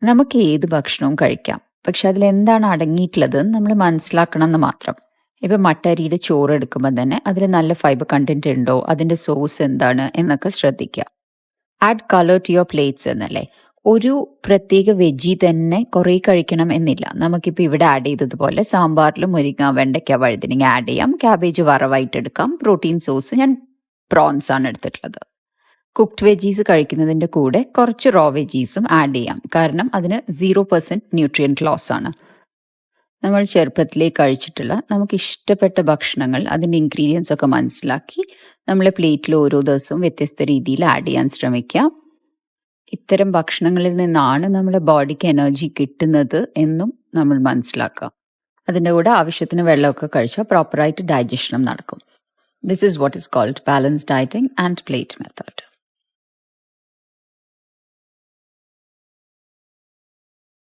നമുക്ക് ഏത് ഭക്ഷണവും കഴിക്കാം. പക്ഷെ അതിലെന്താണ് അടങ്ങിയിട്ടുള്ളതെന്ന് നമ്മൾ മനസ്സിലാക്കണം എന്ന് മാത്രം. ഇപ്പം മട്ടരിയുടെ ചോറ് എടുക്കുമ്പോൾ തന്നെ അതിൽ നല്ല ഫൈബർ കണ്ടന്റ് ഉണ്ടോ, അതിൻ്റെ സോഴ്സ് എന്താണ് എന്നൊക്കെ ശ്രദ്ധിക്കുക. Add colour to your plates എന്നല്ലേ. ഒരു പ്രത്യേക വെജി തന്നെ കുറേ കഴിക്കണം എന്നില്ല. നമുക്കിപ്പോൾ ഇവിടെ ആഡ് ചെയ്തതുപോലെ സാമ്പാറിൽ മുരിങ്ങ, വെണ്ടയ്ക്ക, വഴുതനങ്ങ ആഡ് ചെയ്യാം. ക്യാബേജ് വറവായിട്ട് എടുക്കാം. പ്രോട്ടീൻ സോഴ്സ് ഞാൻ പ്രോൺസ് ആണ് എടുത്തിട്ടുള്ളത്. കുക്ക്ഡ് വെജീസ് കഴിക്കുന്നതിൻ്റെ കൂടെ കുറച്ച് റോ വെജീസും ആഡ് ചെയ്യാം. കാരണം അതിന് 0% ന്യൂട്രിയൻറ്റ് ലോസ് ആണ്. നമ്മൾ ചെറുപ്പത്തിലേ കഴിച്ചിട്ടുള്ള നമുക്ക് ഇഷ്ടപ്പെട്ട ഭക്ഷണങ്ങൾ, അതിൻ്റെ ഇൻഗ്രീഡിയൻസ് ഒക്കെ മനസ്സിലാക്കി നമ്മളെ പ്ലേറ്റിൽ ഓരോ ദിവസവും വ്യത്യസ്ത രീതിയിൽ ആഡ് ചെയ്യാൻ ശ്രമിക്കുക. ഇത്തരം ഭക്ഷണങ്ങളിൽ നിന്നാണ് നമ്മുടെ ബോഡിക്ക് എനർജി കിട്ടുന്നത് എന്നും നമ്മൾ മനസ്സിലാക്കുക. അതിൻ്റെ കൂടെ ആവശ്യത്തിന് വെള്ളമൊക്കെ കഴിച്ചാൽ പ്രോപ്പറായിട്ട് ഡൈജഷനും നടക്കും. This is what is called balance dieting and plate method.